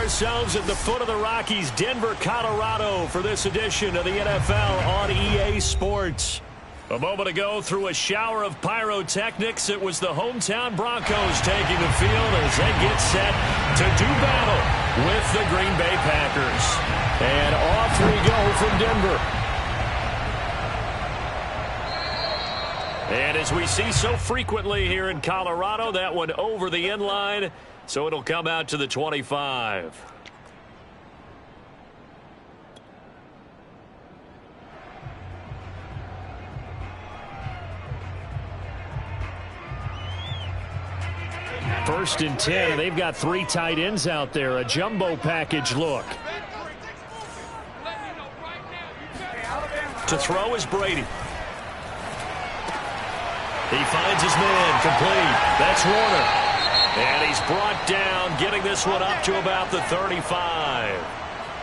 ourselves at the foot of the Rockies, Denver, Colorado, for this edition of the NFL on EA Sports. A moment ago, through a shower of pyrotechnics, it was the hometown Broncos taking the field as they get set to do battle with the Green Bay Packers. And off we go from Denver. And as we see so frequently here in Colorado, that one over the end line, so it'll come out to the 25. First and 10, and they've got 3 tight ends out there. A jumbo package look. To throw is Brady. He finds his man, complete. That's Warner. And he's brought down, getting this one up to about the 35.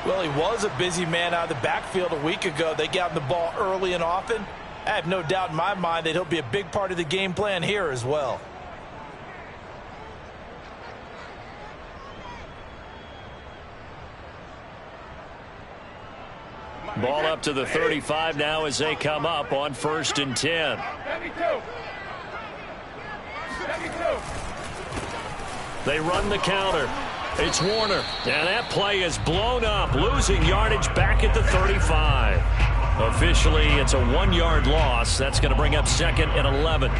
Well, he was a busy man out of the backfield a week ago. They got him the ball early and often. I have no doubt in my mind that he'll be a big part of the game plan here as well. Ball up to the 35 now as they come up on 1st and 10. They run the counter. It's Warner. And that play is blown up, losing yardage back at the 35. Officially, it's a 1-yard loss. That's going to bring up 2nd and 11.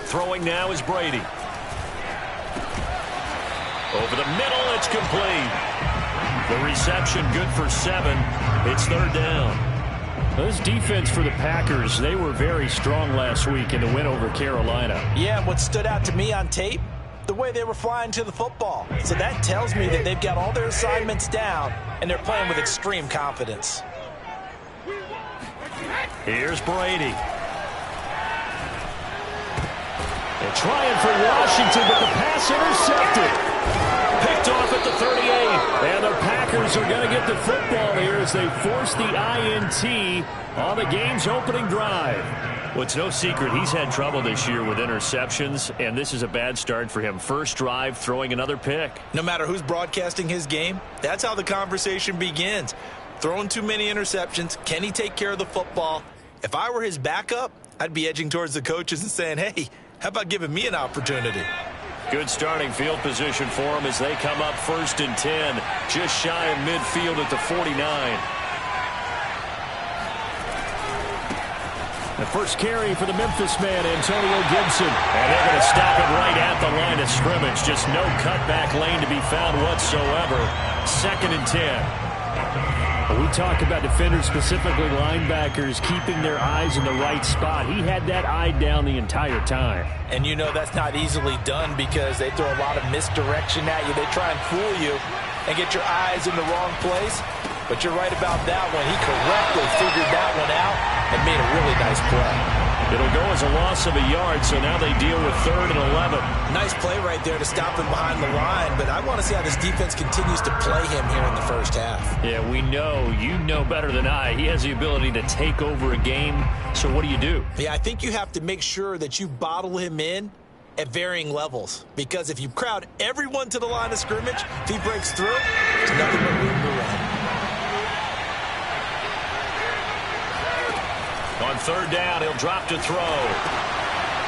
Throwing now is Brady. Over the middle, it's complete. The reception good for 7. It's 3rd down. This defense for the Packers, they were very strong last week in the win over Carolina. Yeah, and what stood out to me on tape, the way they were flying to the football. So that tells me that they've got all their assignments down, and they're playing with extreme confidence. Here's Brady. They're trying for Washington, but the pass intercepted. Picked off at the 38. And the Packers are going to get the football here as they force the INT on the game's opening drive. Well, it's no secret he's had trouble this year with interceptions, and this is a bad start for him. First drive, throwing another pick. No matter who's broadcasting his game, that's how the conversation begins. Throwing too many interceptions, can he take care of the football? If I were his backup, I'd be edging towards the coaches and saying, hey, how about giving me an opportunity? Good starting field position for him as they come up 1st and 10, just shy of midfield at the 49. The first carry for the Memphis man, Antonio Gibson. And they're going to stop it right at the line of scrimmage. Just no cutback lane to be found whatsoever. 2nd and 10. We talk about defenders, specifically linebackers, keeping their eyes in the right spot. He had that eye down the entire time. And you know that's not easily done because they throw a lot of misdirection at you. They try and fool you and get your eyes in the wrong place. But you're right about that one. He correctly figured that one out and made a really nice play. It'll go as a loss of a yard, so now they deal with 3rd and 11. Nice play right there to stop him behind the line, but I want to see how this defense continues to play him here in the first half. Yeah, we know. You know better than I. He has the ability to take over a game, so what do you do? Yeah, I think you have to make sure that you bottle him in at varying levels, because if you crowd everyone to the line of scrimmage, if he breaks through, there's nothing but room to run. On 3rd down, he'll drop to throw.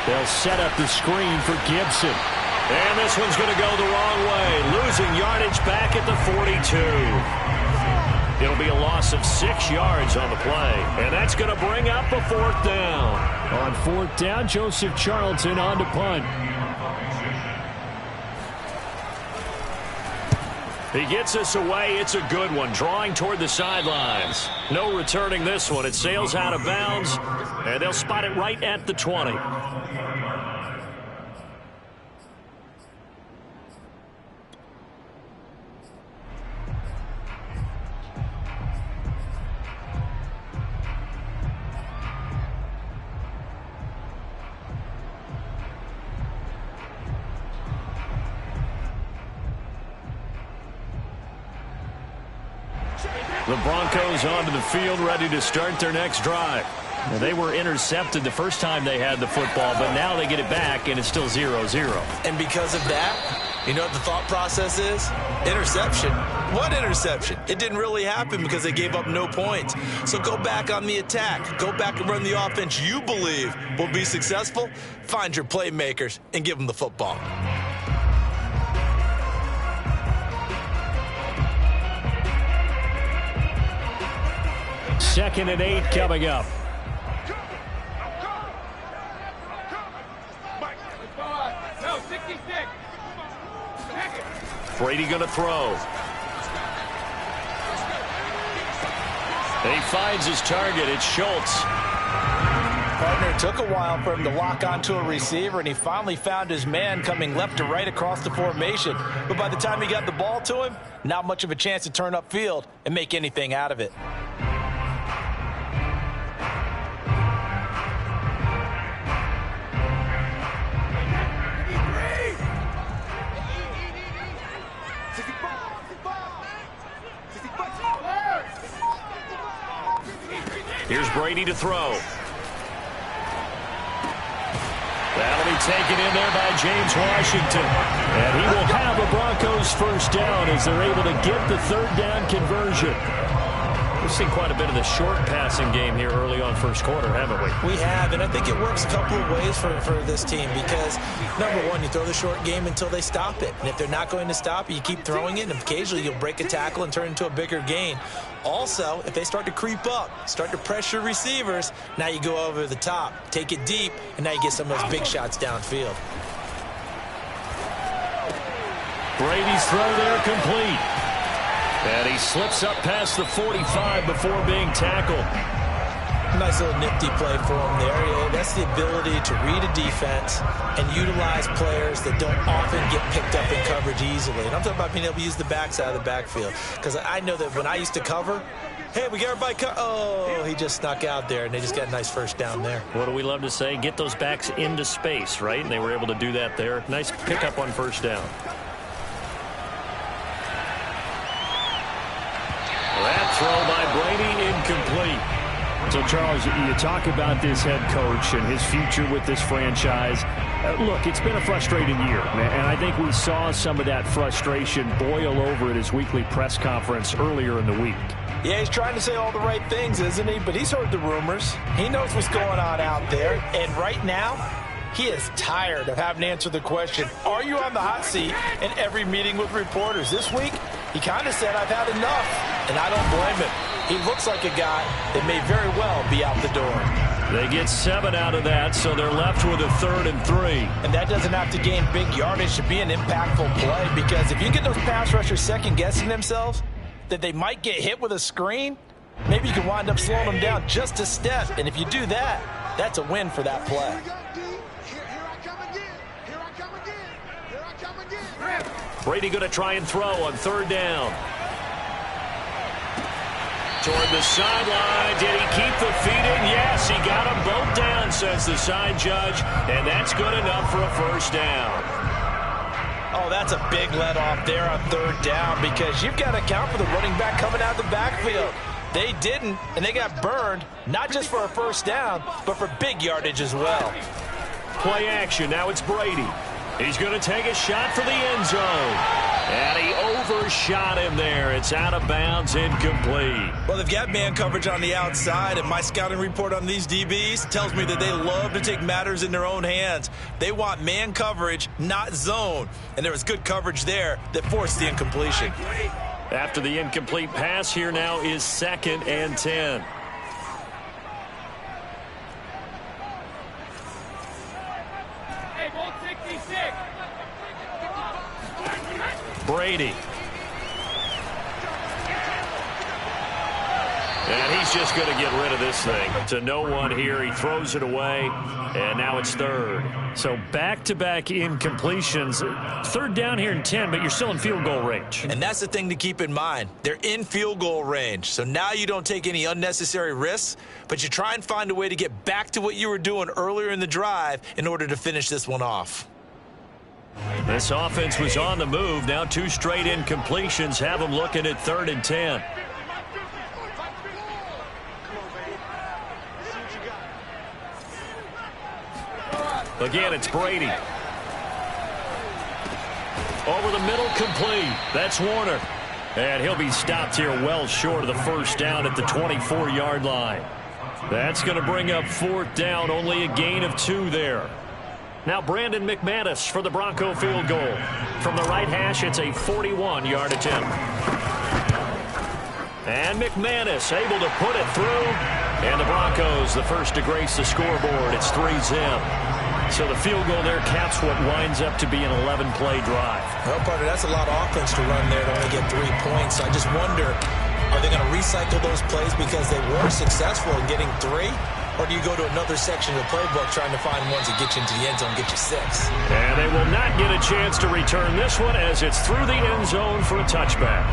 They'll set up the screen for Gibson. And this one's going to go the wrong way, losing yardage back at the 42. It'll be a loss of 6 yards on the play. And that's going to bring up a 4th down. On 4th down, Joseph Charlton on to punt. He gets us away. It's a good one. Drawing toward the sidelines. No returning this one. It sails out of bounds, and they'll spot it right at the 20. The Broncos onto the field, ready to start their next drive. Now, they were intercepted the first time they had the football, but now they get it back, and it's still 0-0. And because of that, you know what the thought process is? Interception. What interception? It didn't really happen because they gave up no points. So go back on the attack. Go back and run the offense you believe will be successful. Find your playmakers and give them the football. Second and 8 coming up. Brady going to throw. And he finds his target. It's Schultz. Partner, it took a while for him to lock onto a receiver, and he finally found his man coming left to right across the formation. But by the time he got the ball to him, not much of a chance to turn upfield and make anything out of it. Here's Brady to throw. That'll be taken in there by James Washington. And he will have a Broncos first down as they're able to get the third down conversion. We've seen quite a bit of the short passing game here early on first quarter, haven't we? We have, and I think it works a couple of ways for this team because, number one, you throw the short game until they stop it. And if they're not going to stop it, you keep throwing it, and occasionally you'll break a tackle and turn into a bigger gain. Also, if they start to creep up, start to pressure receivers, now you go over the top, take it deep, and now you get some of those big shots downfield. Brady's throw there complete. And he slips up past the 45 before being tackled. Nice little nifty play for him there. Yeah, that's the ability to read a defense and utilize players that don't often get picked up in coverage easily. And I'm talking about being able to use the backside of the backfield. Because I know that when I used to cover, hey, we got everybody oh, he just snuck out there, and they just got a nice first down there. What do we love to say? Get those backs into space, right? And they were able to do that there. Nice pickup on first down. That throw by Brady incomplete. So, Charles, you talk about this head coach and his future with this franchise. Look, it's been a frustrating year, and I think we saw some of that frustration boil over at his weekly press conference earlier in the week. Yeah, he's trying to say all the right things, isn't he? But he's heard the rumors. He knows what's going on out there. And right now, he is tired of having to answer the question, are you on the hot seat in every meeting with reporters? This week, he kind of said, I've had enough, and I don't blame him. He looks like a guy that may very well be out the door. They get 7 out of that, so they're left with a 3rd and 3. And that doesn't have to gain big yardage to be an impactful play, because if you get those pass rushers second-guessing themselves, that they might get hit with a screen, maybe you can wind up slowing them down just a step. And if you do that, that's a win for that play. Brady going to try and throw on 3rd down. Toward the sideline. Did he keep the feet in? Yes, he got them both down, says the side judge. And that's good enough for a first down. Oh, that's a big let off there on 3rd down because you've got to account for the running back coming out of the backfield. They didn't, and they got burned, not just for a first down, but for big yardage as well. Play action. Now it's Brady. He's going to take a shot for the end zone. And he overshot him there. It's out of bounds, incomplete. Well, they've got man coverage on the outside, and my scouting report on these DBs tells me that they love to take matters in their own hands. They want man coverage, not zone. And there was good coverage there that forced the incompletion. After the incomplete pass, here now is 2nd and 10. Brady. And he's just going to get rid of this thing. To no one here. He throws it away. And now it's 3rd. So back-to-back incompletions. 3rd down here in 10, but you're still in field goal range. And that's the thing to keep in mind. They're in field goal range. So now you don't take any unnecessary risks, but you try and find a way to get back to what you were doing earlier in the drive in order to finish this one off. This offense was on the move. Now 2 straight incompletions have them looking at 3rd and 10. Again, it's Brady. Over the middle, complete. That's Warner. And he'll be stopped here well short of the first down at the 24-yard line. That's going to bring up fourth down, only a gain of 2 there. Now Brandon McManus for the Bronco field goal. From the right hash, it's a 41-yard attempt. And McManus able to put it through. And the Broncos, the first to grace the scoreboard. It's 3-zip. So the field goal there caps what winds up to be an 11-play drive. Well, partner, that's a lot of offense to run there to only get 3 points. I just wonder, are they going to recycle those plays because they were successful in getting 3? Or do you go to another section of the playbook trying to find ones that get you into the end zone and get you 6? And they will not get a chance to return this one as it's through the end zone for a touchback.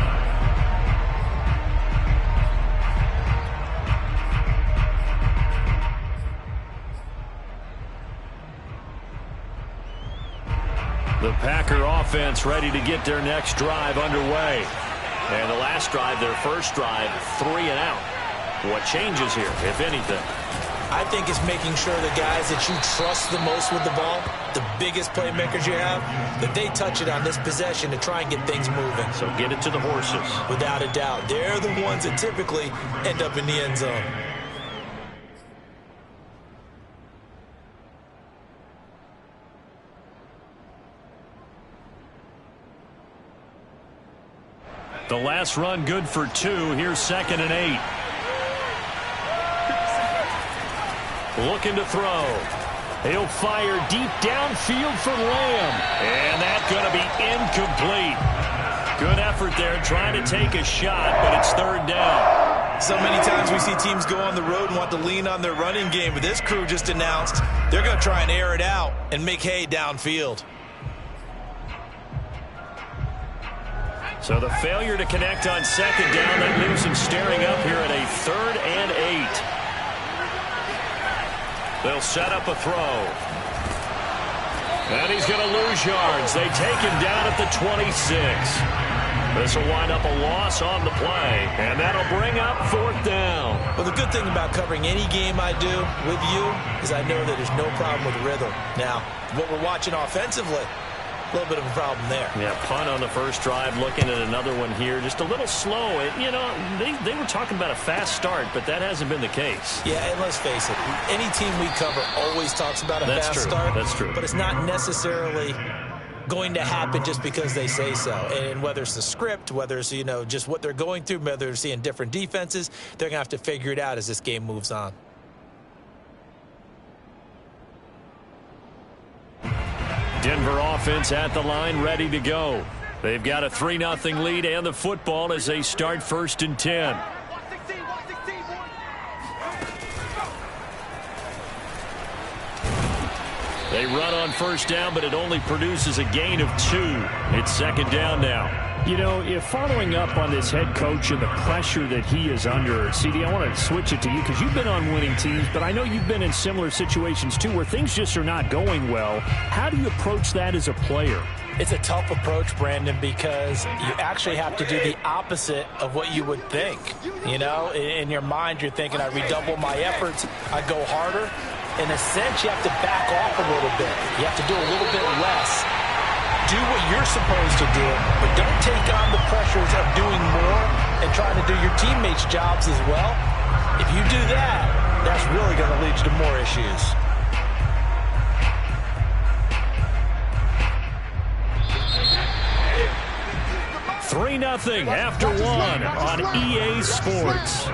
The Packer offense ready to get their next drive underway. And the last drive, their first drive, 3 and out. What changes here, if anything? I think it's making sure the guys that you trust the most with the ball, the biggest playmakers you have, that they touch it on this possession to try and get things moving. So get it to the horses. Without a doubt. They're the ones that typically end up in the end zone. The last run good for 2. Here's 2nd and 8. Looking to throw. He'll fire deep downfield for Lamb. And that's going to be incomplete. Good effort there trying to take a shot, but it's 3rd down. So many times we see teams go on the road and want to lean on their running game, but this crew just announced they're going to try and air it out and make hay downfield. So the failure to connect on 2nd down, that leaves him staring up here at a 3rd and 8. They'll set up a throw. And he's going to lose yards. They take him down at the 26. This will wind up a loss on the play. And that'll bring up 4th down. Well, the good thing about covering any game I do with you is I know that there's no problem with rhythm. Now, what we're watching offensively, a little bit of a problem there. Yeah, punt on the first drive, looking at another one here. Just a little slow. You know, they were talking about a fast start, but that hasn't been the case. Yeah, and let's face it, any team we cover always talks about a fast start. That's true. But it's not necessarily going to happen just because they say so. And whether it's the script, whether it's, you know, just what they're going through, whether they're seeing different defenses, they're going to have to figure it out as this game moves on. Denver offense at the line, ready to go. They've got a 3-0 lead and the football as they start 1st and 10. They run on 1st down, but it only produces a gain of 2. It's 2nd down now. You know, if following up on this head coach and the pressure that he is under, CD, I want to switch it to you because you've been on winning teams, but I know you've been in similar situations too where things just are not going well. How do you approach that as a player? It's a tough approach, Brandon, because you actually have to do the opposite of what you would think. You know, in your mind, you're thinking, I redouble my efforts, I go harder. In a sense, you have to back off a little bit. You have to do a little bit less. Do what you're supposed to do, but don't take on the pressures of doing more and trying to do your teammates' jobs as well. If you do that, that's really going to lead you to more issues. Three 3-0 after 1 on EA Sports.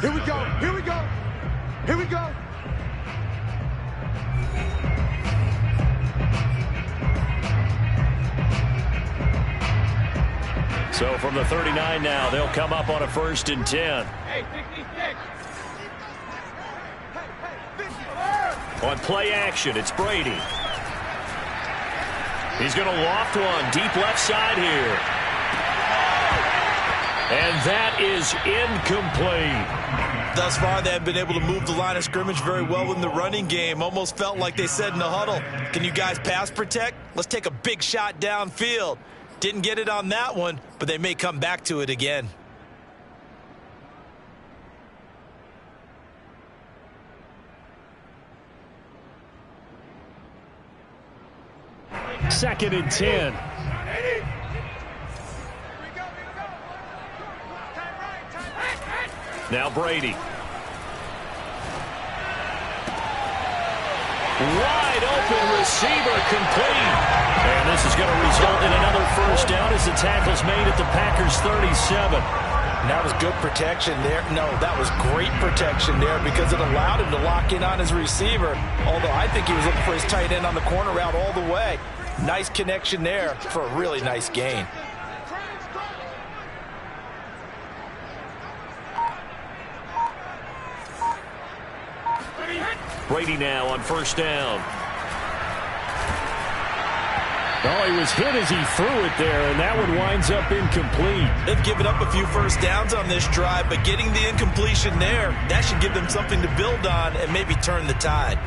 Here we go. Here we go. Here we go. So from the 39 now, they'll come up on a 1st and 10. On play action, it's Brady. He's going to loft one deep left side here. And that is incomplete. Thus far, they have been able to move the line of scrimmage very well in the running game. Almost felt like they said in the huddle, can you guys pass protect? Let's take a big shot downfield. Didn't get it on that one, but they may come back to it again. 2nd and 10. Now Brady. Wide open receiver, complete. And this is going to result in another first down as the tackle's made at the Packers' 37. And that was good protection there. No, that was great protection there because it allowed him to lock in on his receiver. Although I think he was looking for his tight end on the corner route all the way. Nice connection there for a really nice gain. Brady now on first down. Oh, he was hit as he threw it there, and that one winds up incomplete. They've given up a few first downs on this drive, but getting the incompletion there, that should give them something to build on and maybe turn the tide.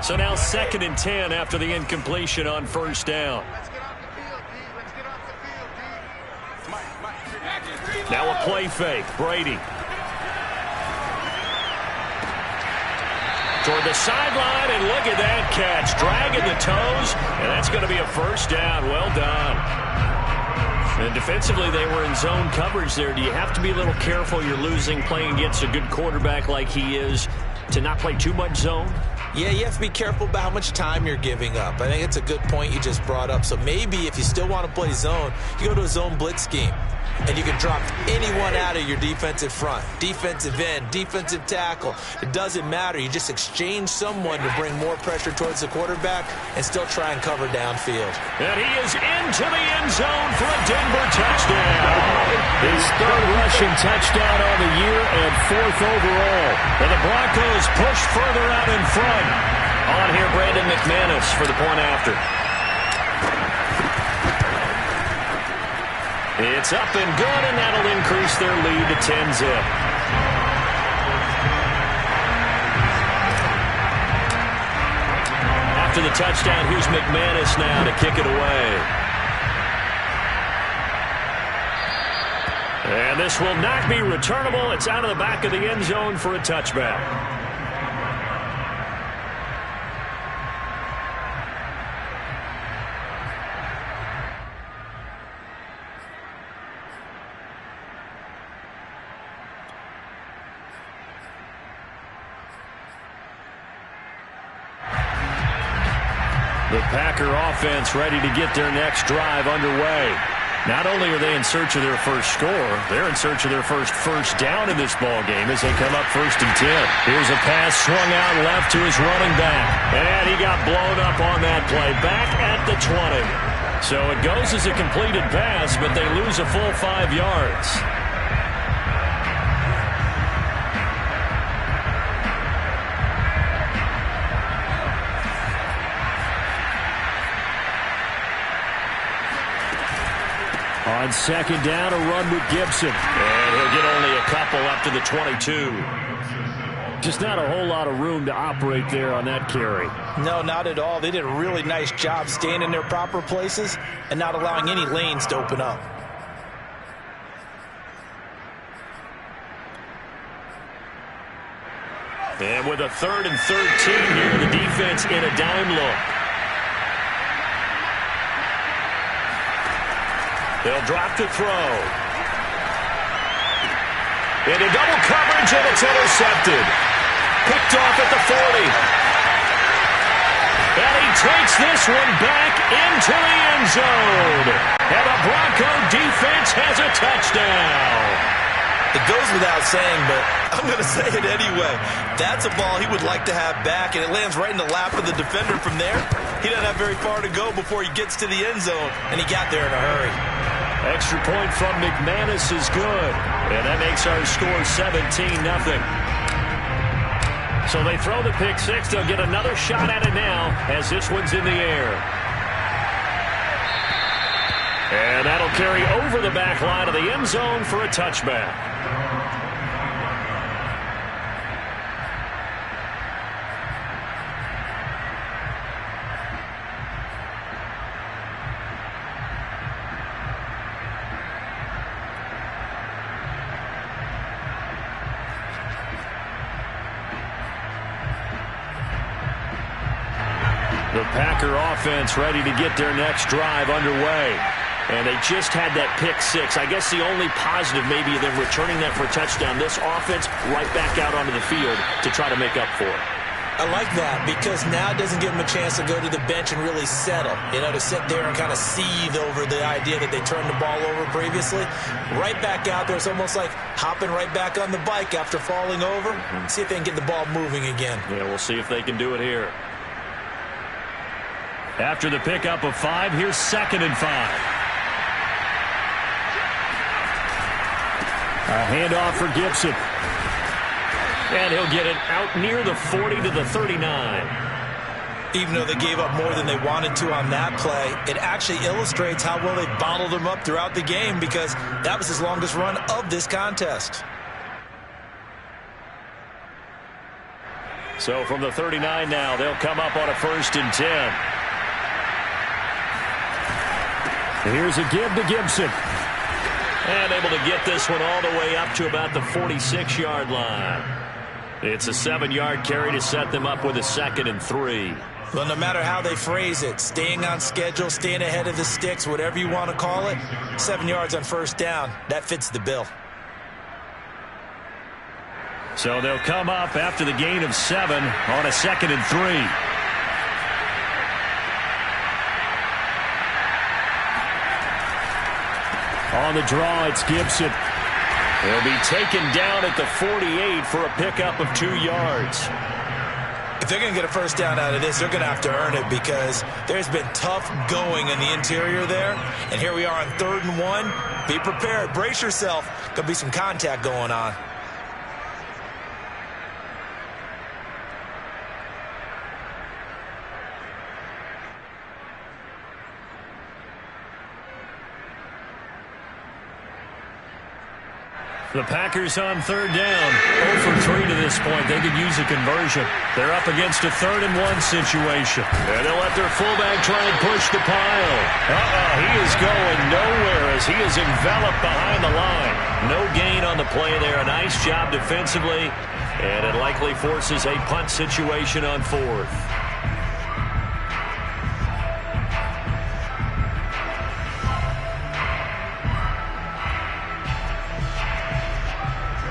So now 2nd and 10 after the incompletion on first down. Now a play fake. Brady. Toward the sideline, and look at that catch. Dragging the toes, and that's going to be a first down. Well done. And defensively, they were in zone coverage there. Do you have to be a little careful? You're losing playing against a good quarterback like he is to not play too much zone? Yeah, you have to be careful about how much time you're giving up. I think it's a good point you just brought up. So maybe if you still want to play zone, you go to a zone blitz scheme. And you can drop anyone out of your defensive front. Defensive end, defensive tackle. It doesn't matter. You just exchange someone to bring more pressure towards the quarterback and still try and cover downfield. And he is into the end zone for a Denver touchdown. His 3rd rushing touchdown on the year and 4th overall. And the Broncos push further out in front. On here, Brandon McManus for the point after. It's up and good, and that'll increase their lead to 10-zip. After the touchdown, here's McManus now to kick it away. And this will not be returnable. It's out of the back of the end zone for a touchback. The Packer offense ready to get their next drive underway. Not only are they in search of their first score, they're in search of their first down in this ball game as they come up 1st and 10. Here's a pass swung out left to his running back. And he got blown up on that play. Back at the 20. So it goes as a completed pass, but they lose a full 5 yards. On 2nd down, a run with Gibson. And he'll get only a couple up to the 22. Just not a whole lot of room to operate there on that carry. No, not at all. They did a really nice job staying in their proper places and not allowing any lanes to open up. And with a 3rd and 13 here, the defense in a dime look. They'll drop to throw. Into double coverage, and it's intercepted. Picked off at the 40. And he takes this one back into the end zone. And the Bronco defense has a touchdown. It goes without saying, but I'm going to say it anyway. That's a ball he would like to have back, and it lands right in the lap of the defender from there. He doesn't have very far to go before he gets to the end zone, and he got there in a hurry. Extra point from McManus is good. And that makes our score 17-0. So they throw the pick six. They'll get another shot at it now as this one's in the air. And that'll carry over the back line of the end zone for a touchback. The Packer offense ready to get their next drive underway. And they just had that pick six. I guess the only positive maybe of them returning that for a touchdown. This offense right back out onto the field to try to make up for it. I like that because now it doesn't give them a chance to go to the bench and really settle. You know, to sit there and kind of seethe over the idea that they turned the ball over previously. Right back out there. It's almost like hopping right back on the bike after falling over. See if they can get the ball moving again. Yeah, we'll see if they can do it here. After the pickup of 5, here's 2nd and 5. A handoff for Gibson. And he'll get it out near the 40 to the 39. Even though they gave up more than they wanted to on that play, it actually illustrates how well they bottled him up throughout the game because that was his longest run of this contest. So from the 39 now, they'll come up on a 1st and 10. Here's a give to Gibson. And able to get this one all the way up to about the 46-yard line. It's a 7-yard carry to set them up with a 2nd and 3. Well, no matter how they phrase it, staying on schedule, staying ahead of the sticks, whatever you want to call it, 7 yards on 1st down, that fits the bill. So they'll come up after the gain of 7 on a 2nd and 3. On the draw, it's Gibson. He'll be taken down at the 48 for a pickup of 2 yards. If they're going to get a 1st down out of this, they're going to have to earn it because there's been tough going in the interior there. And here we are on 3rd and 1. Be prepared. Brace yourself. Going to be some contact going on. The Packers on 3rd down. 0 for 3 to this point. They could use a conversion. They're up against a 3rd and 1 situation. And they'll let their fullback try and push the pile. He is going nowhere as he is enveloped behind the line. No gain on the play there. A nice job defensively. And it likely forces a punt situation on 4th.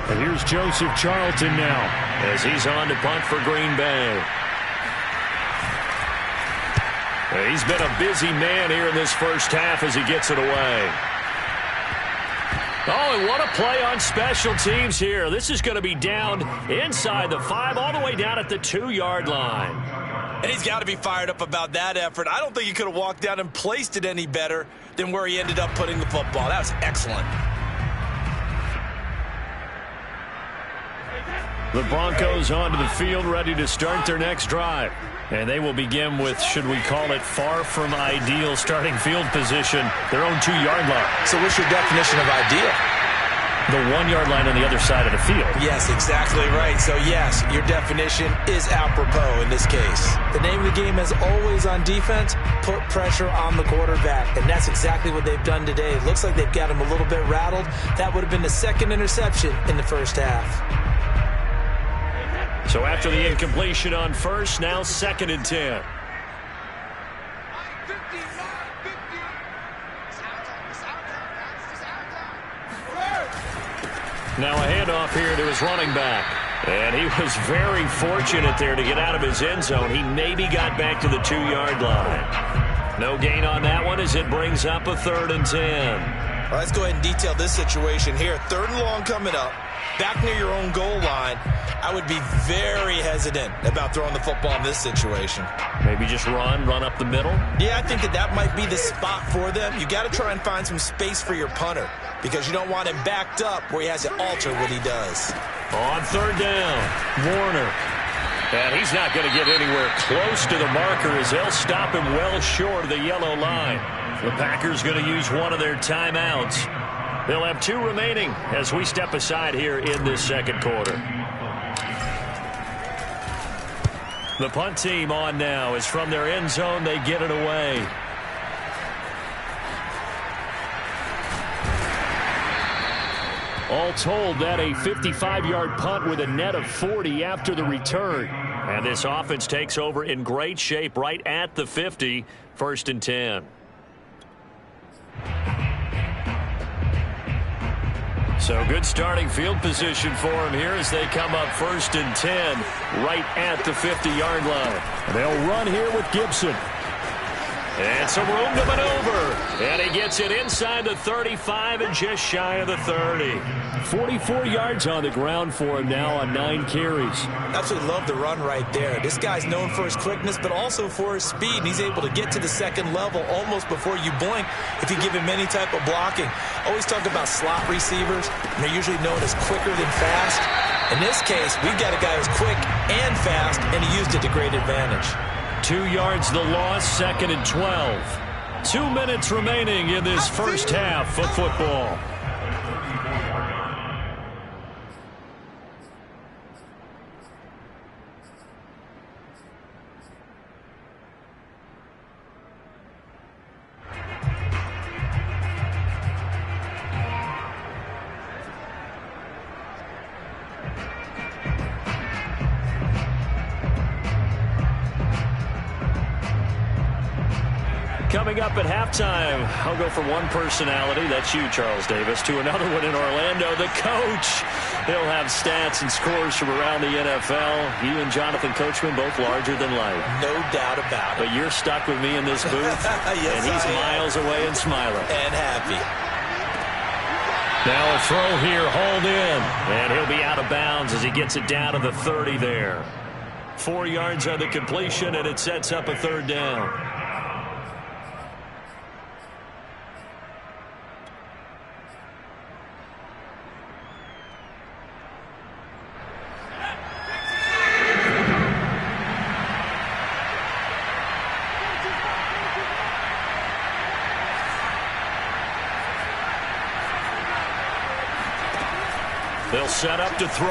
And here's Joseph Charlton now as he's on to punt for Green Bay. He's been a busy man here in this 1st half as he gets it away. Oh, and what a play on special teams here. This is going to be down inside the 5 all the way down at the 2-yard line. And he's got to be fired up about that effort. I don't think he could have walked down and placed it any better than where he ended up putting the football. That was excellent. The Broncos onto the field ready to start their next drive. And they will begin with, should we call it, far from ideal starting field position, their own 2-yard line. So what's your definition of ideal? The 1-yard line on the other side of the field. Yes, exactly right. So yes, your definition is apropos in this case. The name of the game is always on defense, put pressure on the quarterback. And that's exactly what they've done today. It looks like they've got him a little bit rattled. That would have been the 2nd interception in the 1st half. So after the incompletion on 1st, now 2nd and 10. Now a handoff here to his running back. And he was very fortunate there to get out of his end zone. He maybe got back to the 2-yard line. No gain on that one as it brings up a 3rd and 10. Well, let's go ahead and detail this situation here. 3rd and long coming up. Back near your own goal line. I would be very hesitant about throwing the football in this situation. Maybe just run up the middle? Yeah, I think that might be the spot for them. You got to try and find some space for your punter because you don't want him backed up where he has to alter what he does. On 3rd down, Warner. And he's not going to get anywhere close to the marker as they'll stop him well short of the yellow line. The Packers going to use one of their timeouts. They'll have 2 remaining as we step aside here in this 2nd quarter. The punt team on now as from their end zone they get it away. All told, that a 55-yard punt with a net of 40 after the return. And this offense takes over in great shape right at the 50, 1st and 10. So good starting field position for him here as they come up 1st and 10 right at the 50-yard line. They'll run here with Gibson. And some room to maneuver. And he gets it inside the 35 and just shy of the 30. 44 yards on the ground for him now on 9 carries. Absolutely love the run right there. This guy's known for his quickness, but also for his speed. And he's able to get to the second level almost before you blink if you give him any type of blocking. Always talk about slot receivers, and they're usually known as quicker than fast. In this case, we've got a guy who's quick and fast, and he used it to great advantage. 2 yards the loss, 2nd and 12. 2 minutes remaining in this first half of football. Coming up at halftime, I'll go from one personality, that's you, Charles Davis, to another one in Orlando, the coach. He'll have stats and scores from around the NFL. You and Jonathan Coachman, both larger than life. No doubt about it. But you're stuck with me in this booth, yes, and he's miles away and smiling. And happy. Now a throw here, hauled in, and he'll be out of bounds as he gets it down to the 30 there. 4 yards on the completion, and it sets up a 3rd down. They'll set up to throw.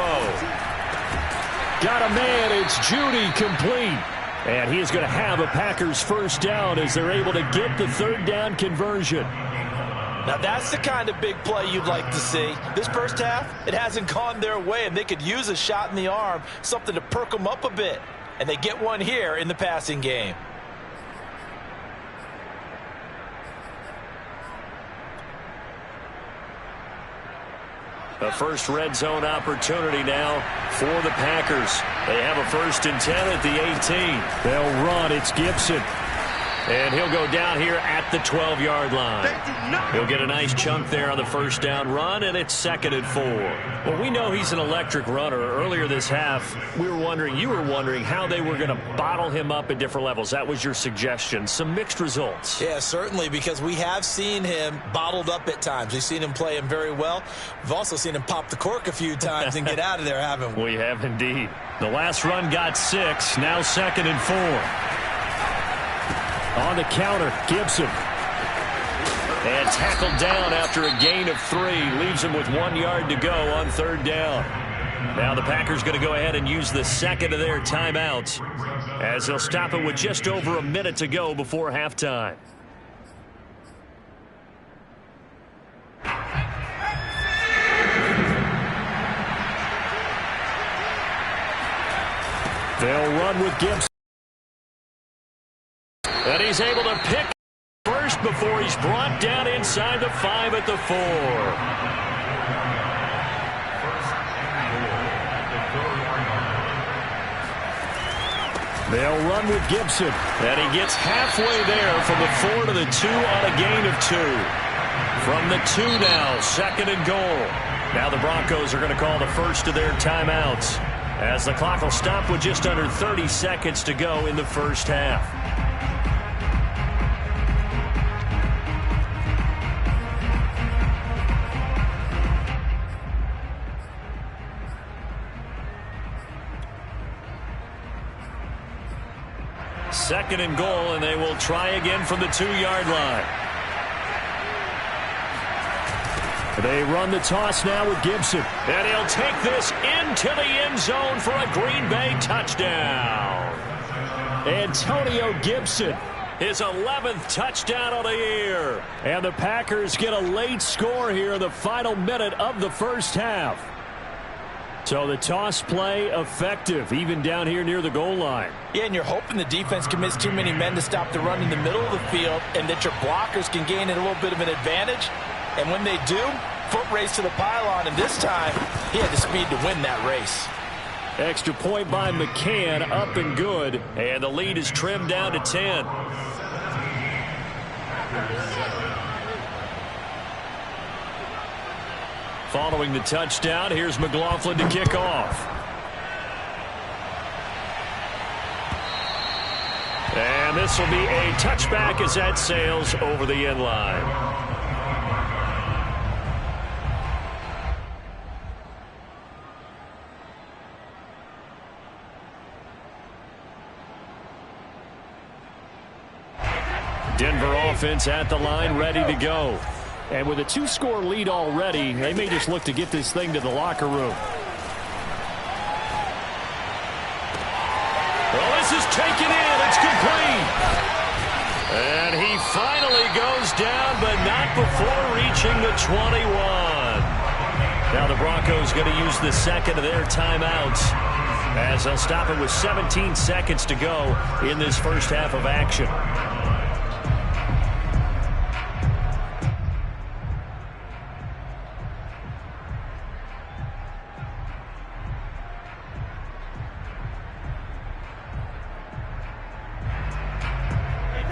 Got a man. It's Judy, complete. And he is going to have a Packers 1st down as they're able to get the 3rd down conversion. Now that's the kind of big play you'd like to see. This first half, it hasn't gone their way, and they could use a shot in the arm, something to perk them up a bit. And they get one here in the passing game. A first red zone opportunity now for the Packers. They have a 1st and 10 at the 18. They'll run. It's Gibson. And he'll go down here at the 12-yard line. He'll get a nice chunk there on the 1st down run, and it's 2nd and 4. Well, we know he's an electric runner. Earlier this half, you were wondering how they were going to bottle him up at different levels. That was your suggestion. Some mixed results. Yeah, certainly, because we have seen him bottled up at times. We've seen him play him very well. We've also seen him pop the cork a few times and get out of there, haven't we? We have indeed. The last run got 6, now 2nd and 4. On the counter, Gibson. And tackled down after a gain of 3. Leaves him with 1 yard to go on 3rd down. Now the Packers going to go ahead and use the 2nd of their timeouts as they'll stop it with just over a minute to go before halftime. They'll run with Gibson. And he's able to pick first before he's brought down inside the 5 at the 4. They'll run with Gibson. And he gets halfway there from the 4 to the 2 on a gain of 2. From the 2 now, 2nd and goal. Now the Broncos are going to call the first of their timeouts as the clock will stop with just under 30 seconds to go in the first half. Second and goal, and they will try again from the 2-yard line. They run the toss now with Gibson. And he'll take this into the end zone for a Green Bay touchdown. Antonio Gibson. His 11th touchdown of the year. And the Packers get a late score here in the final minute of the first half. So the toss play effective, even down here near the goal line. Yeah, and you're hoping the defense commits too many men to stop the run in the middle of the field and that your blockers can gain a little bit of an advantage. And when they do, foot race to the pylon, and this time he had the speed to win that race. Extra point by McCann, up and good, and the lead is trimmed down to 10. Following the touchdown, here's McLaughlin to kick off. And this will be a touchback as that sails over the end line. Denver offense at the line, ready to go. And with a 2-score lead already, they may just look to get this thing to the locker room. Well, this is taken in. It's complete. And he finally goes down, but not before reaching the 21. Now the Broncos going to use the second of their timeouts as they'll stop it with 17 seconds to go in this first half of action.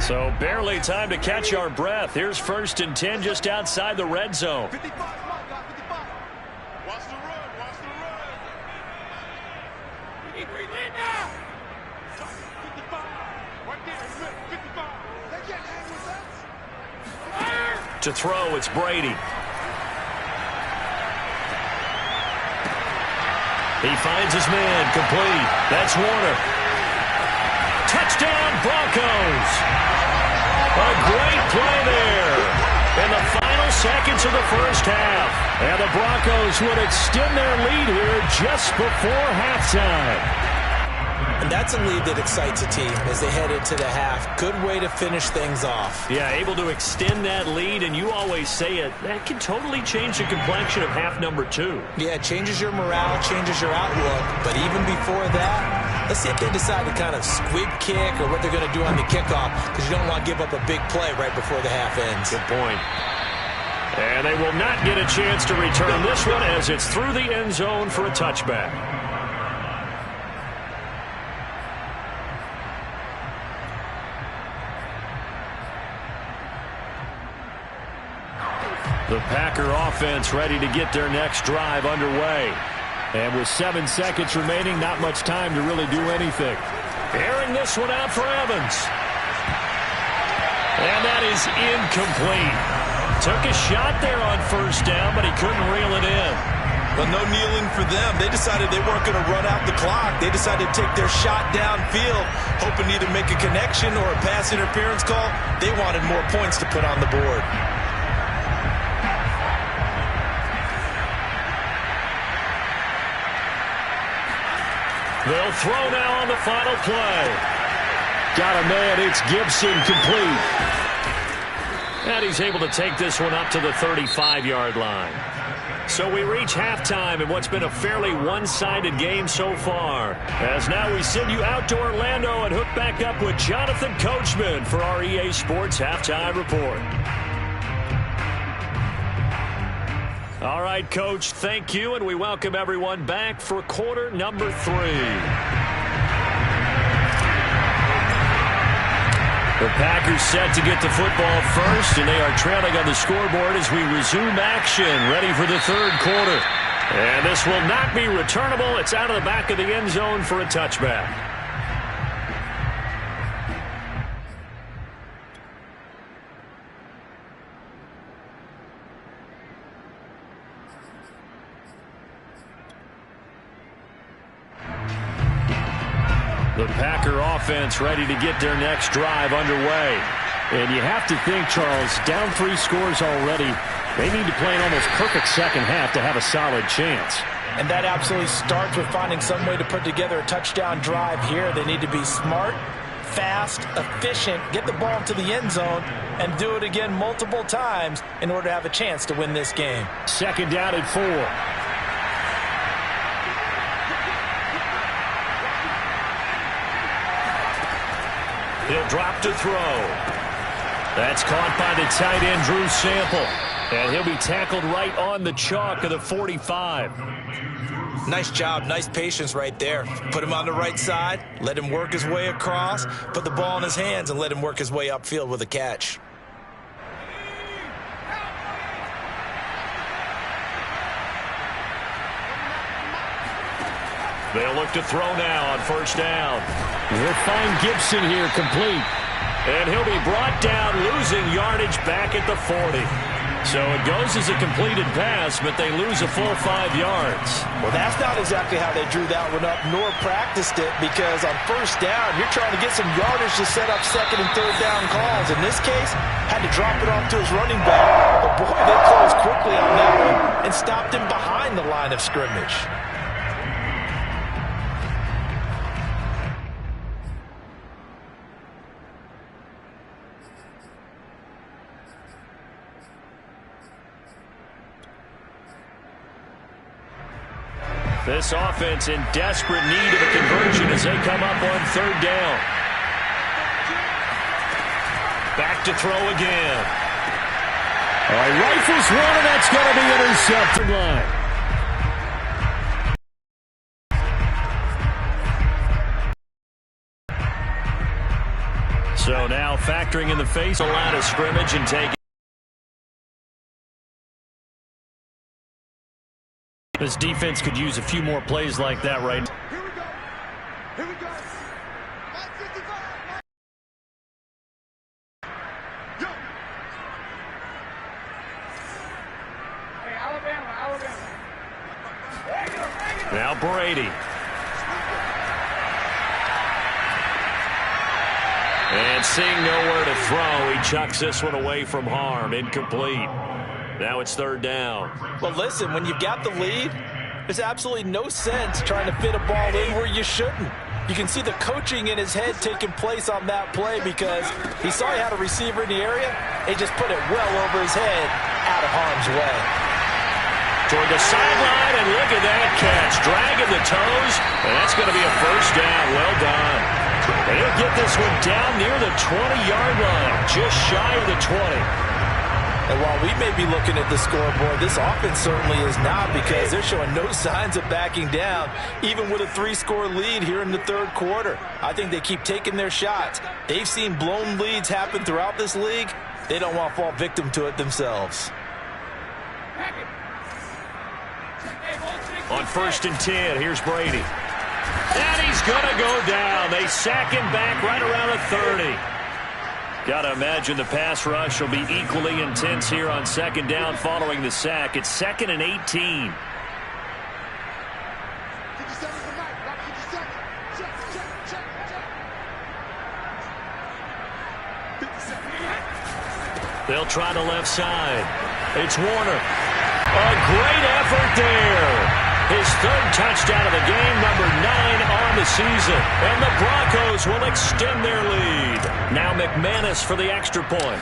So barely time to catch our breath. Here's 1st and 10 just outside the red zone. 55, come on, God, 55. Watch the run, watch the run. We need 3 men now. 55, right there, 55. They can't hang with us. To throw, it's Brady. He finds his man, complete. That's Warner. Touchdown, Broncos. A great play there in the final seconds of the first half. And the Broncos would extend their lead here just before halftime. And that's a lead that excites a team as they head into the half. Good way to finish things off. Yeah, able to extend that lead, and you always say it, that can totally change the complexion of half number 2. Yeah, it changes your morale, changes your outlook. But even before that, let's see if they decide to kind of squib kick or what they're going to do on the kickoff, because you don't want to give up a big play right before the half ends. Good point. And they will not get a chance to return this one as it's through the end zone for a touchback. The Packer offense ready to get their next drive underway. And with 7 seconds remaining, not much time to really do anything. Airing this one out for Evans. And that is incomplete. Took a shot there on 1st down, but he couldn't reel it in. But no kneeling for them. They decided they weren't going to run out the clock. They decided to take their shot downfield, hoping to either make a connection or a pass interference call. They wanted more points to put on the board. They'll throw now on the final play. Got a man, it's Gibson, complete. And he's able to take this one up to the 35-yard line. So we reach halftime in what's been a fairly one-sided game so far. As now we send you out to Orlando and hook back up with Jonathan Coachman for our EA Sports Halftime Report. All right, Coach, thank you, and we welcome everyone back for quarter number 3. The Packers set to get the football first, and they are trailing on the scoreboard as we resume action, ready for the 3rd quarter. And this will not be returnable. It's out of the back of the end zone for a touchback. The Packer offense ready to get their next drive underway. And you have to think, Charles, down 3 scores already. They need to play an almost perfect second half to have a solid chance. And that absolutely starts with finding some way to put together a touchdown drive here. They need to be smart, fast, efficient, get the ball to the end zone, and do it again multiple times in order to have a chance to win this game. 2nd down and 4. He'll drop to throw. That's caught by the tight end, Drew Sample. And he'll be tackled right on the chalk of the 45. Nice job, nice patience right there. Put him on the right side, let him work his way across, put the ball in his hands, and let him work his way upfield with a catch. They'll look to throw now on first down. We'll find Gibson here complete. And he'll be brought down, losing yardage back at the 40. So it goes as a completed pass, but they lose a full 5 yards. Well, that's not exactly how they drew that one up, nor practiced it, because on first down, you're trying to get some yardage to set up second and third down calls. In this case, had to drop it off to his running back. But boy, they closed quickly on that one and stopped him behind the line of scrimmage. This offense in desperate need of a conversion as they come up on third down. Back to throw again. Rifles one, and that's going to be intercepted line. So now factoring in the face a line of scrimmage and taking. This defense could use a few more plays like that right now. Here we go. Here we go. 555. Yo. Hey, Alabama. Now Brady. And seeing nowhere to throw, he chucks this one away from harm. Incomplete. Now it's third down. Well, listen, when you've got the lead, there's absolutely no sense trying to fit a ball in where you shouldn't. You can see the coaching in his head taking place on that play because he saw he had a receiver in the area and just put it well over his head out of harm's way. Toward the sideline, and look at that catch. Dragging the toes, and that's going to be a first down. Well done. And he'll get this one down near the 20-yard line, just shy of the 20. And while we may be looking at the scoreboard, this offense certainly is not, because they're showing no signs of backing down, even with a 3-score lead here in the third quarter. I think they keep taking their shots. They've seen blown leads happen throughout this league. They don't want to fall victim to it themselves. On 1st and 10, here's Brady. And he's going to go down. They sack him back right around the 30. Got to imagine the pass rush will be equally intense here on second down following the sack. It's 2nd and 18. 57 for Mike. About 57. Check. 57. They'll try the left side. It's Warner. A great effort there. His 3rd touchdown of the game, number 9 on the season. And the Broncos will extend their lead. Now McManus for the extra point.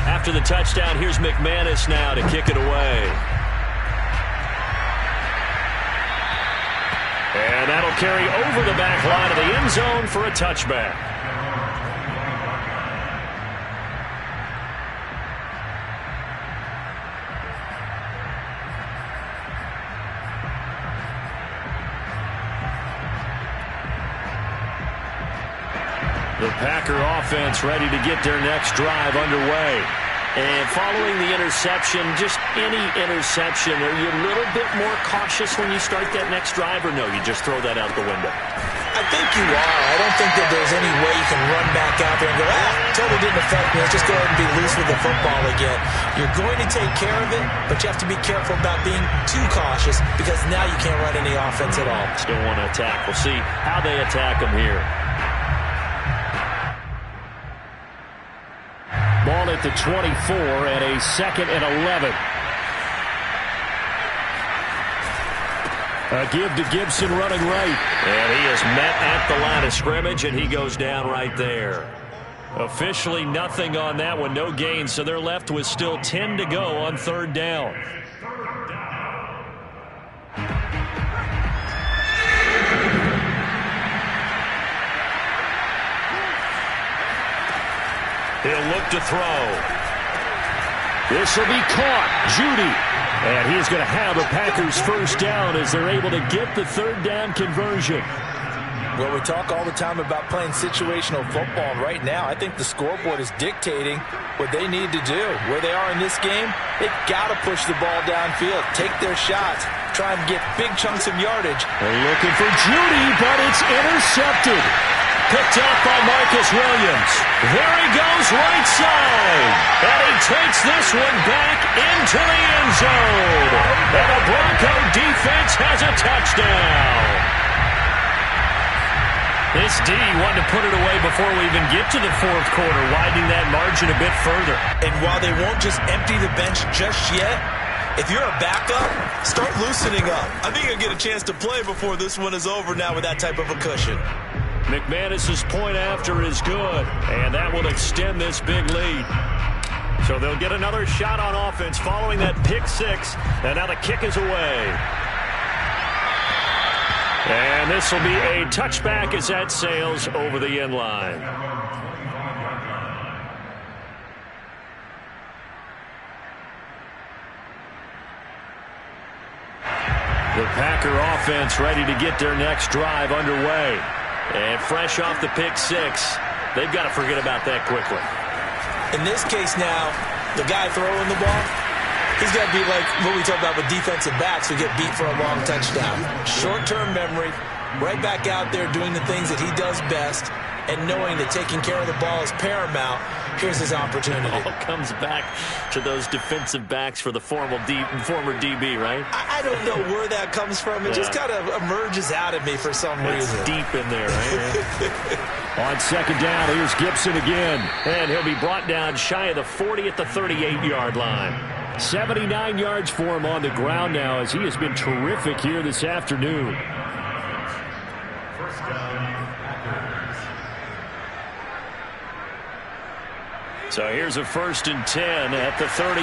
After the touchdown, here's McManus now to kick it away. And that'll carry over the back line of the end zone for a touchback. The Packer offense ready to get their next drive underway. And following the interception, just any interception, are you a little bit more cautious when you start that next drive, or no, you just throw that out the window? I think you are. I don't think that there's any way you can run back out there and go, totally didn't affect me. Let's just go ahead and be loose with the football again. You're going to take care of it, but you have to be careful about being too cautious, because now you can't run any offense at all. Still want to attack. We'll see how they attack them here. Ball at the 24 and a 2nd and 11. A give to Gibson running right. And he is met at the line of scrimmage, and he goes down right there. Officially nothing on that one, no gain, so they're left with still 10 to go on third down. He'll look to throw. This will be caught. Judy. And he's going to have a Packers first down as they're able to get the third down conversion. Well, we talk all the time about playing situational football, and right now I think the scoreboard is dictating what they need to do. Where they are in this game, they've got to push the ball downfield, take their shots, try and get big chunks of yardage. They're looking for Judy, but it's intercepted. Picked up by Marcus Williams. There he goes right side. And he takes this one back into the end zone. And the Bronco defense has a touchdown. This D wanted to put it away before we even get to the fourth quarter, widening that margin a bit further. And while they won't just empty the bench just yet, if you're a backup, start loosening up. I think you'll get a chance to play before this one is over now with that type of a cushion. McManus's point after is good, and that will extend this big lead. So they'll get another shot on offense following that pick six, and now the kick is away. And this will be a touchback as that sails over the end line. The Packer offense ready to get their next drive underway. And fresh off the pick six, they've got to forget about that quickly. In this case now, the guy throwing the ball, he's got to be like what we talk about with defensive backs who get beat for a long touchdown. Short-term memory, right back out there doing the things that he does best, and knowing that taking care of the ball is paramount. Here's his opportunity. It all comes back to those defensive backs for the former DB, right? I don't know where that comes from. It just kind of emerges out of me for some reason. It's deep in there, right? On second down, here's Gibson again. And he'll be brought down shy of the 40 at the 38-yard line. 79 yards for him on the ground now as he has been terrific here this afternoon. So here's a 1st and 10 at the 38.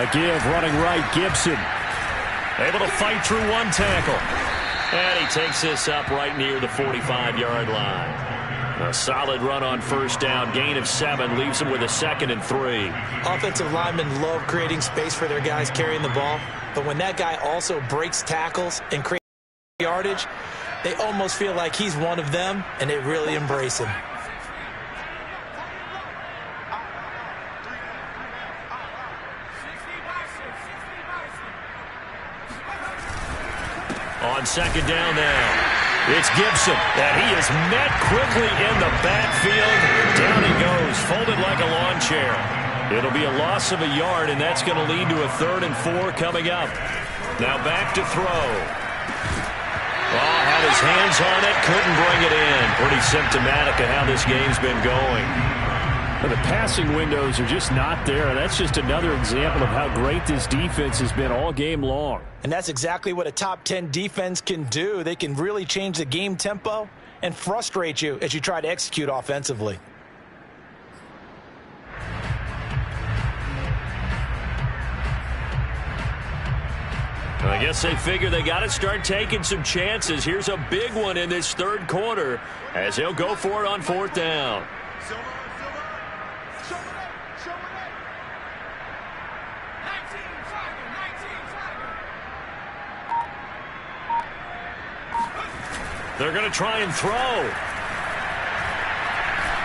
A give running right, Gibson. Able to fight through one tackle. And he takes this up right near the 45-yard line. A solid run on first down. Gain of 7 leaves him with a 2nd and 3. Offensive linemen love creating space for their guys carrying the ball. But when that guy also breaks tackles and creates yardage, they almost feel like he's one of them, and they really embrace him. On second down now, it's Gibson, and he is met quickly in the backfield. Down he goes, folded like a lawn chair. It'll be a loss of a yard, and that's going to lead to a 3rd and 4 coming up. Now back to throw. Had his hands on it, couldn't bring it in. Pretty symptomatic of how this game's been going. Well, the passing windows are just not there. That's just another example of how great this defense has been all game long. And that's exactly what a top 10 defense can do. They can really change the game tempo and frustrate you as you try to execute offensively. I guess they figure they got to start taking some chances. Here's a big one in this third quarter as he'll go for it on 4th down. They're going to try and throw.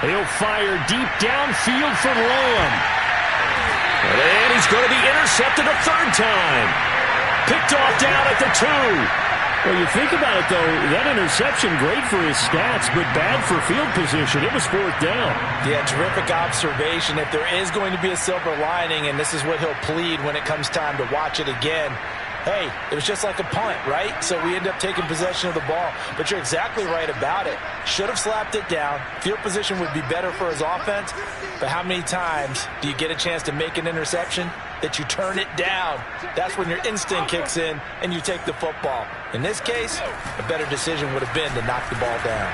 He'll fire deep downfield for Lamb. And he's going to be intercepted a 3rd time. Picked off down at the 2. Well, you think about it, though, that interception, great for his stats, but bad for field position. It was 4th down. Yeah, terrific observation. If there is going to be a silver lining, and this is what he'll plead when it comes time to watch it again, hey, it was just like a punt, right? So we end up taking possession of the ball. But you're exactly right about it. Should have slapped it down. Field position would be better for his offense. But how many times do you get a chance to make an interception that you turn it down? That's when your instinct kicks in and you take the football. In this case, a better decision would have been to knock the ball down.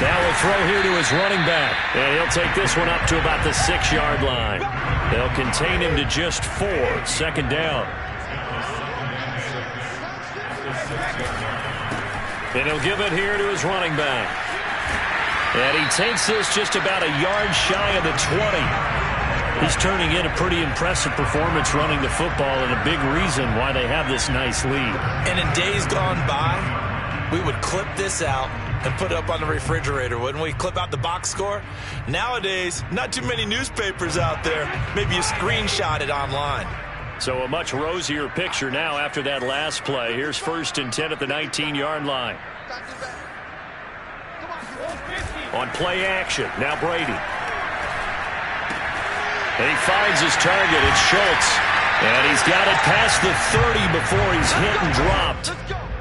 Now a throw here to his running back. And he'll take this one up to about the 6-yard line. They'll contain him to just 4. 2nd down. And he'll give it here to his running back. And he takes this just about a yard shy of the 20. He's turning in a pretty impressive performance running the football, and a big reason why they have this nice lead. And in days gone by, we would clip this out and put it up on the refrigerator, wouldn't we? Clip out the box score. Nowadays, not too many newspapers out there. Maybe you screenshot it online. So a much rosier picture now after that last play. Here's 1st and 10 at the 19-yard line. On play action, now Brady. And he finds his target. It's Schultz. And he's got it past the 30 before he's hit and dropped.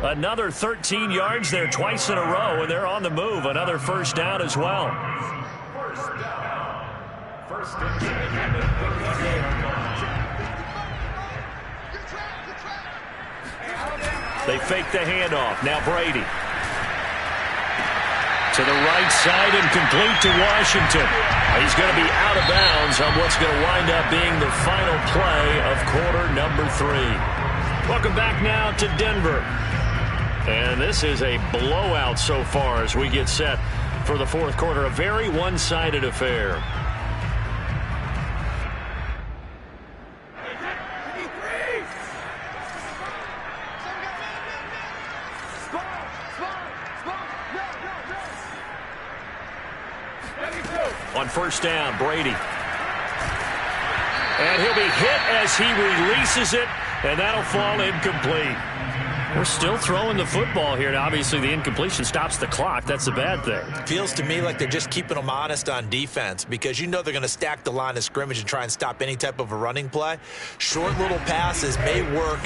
Another 13 yards there twice in a row, and they're on the move. Another first down as well. First down. They fake the handoff. Now Brady. To the right side and complete to Washington. He's going to be out of bounds on what's going to wind up being the final play of quarter number 3. Welcome back now to Denver. And this is a blowout so far as we get set for the fourth quarter. A very one-sided affair. On first down, Brady. And he'll be hit as he releases it, and that'll fall incomplete. We're still throwing the football here, and obviously the incompletion stops the clock. That's a bad thing. Feels to me like they're just keeping them honest on defense, because you know they're going to stack the line of scrimmage and try and stop any type of a running play. Short little passes may work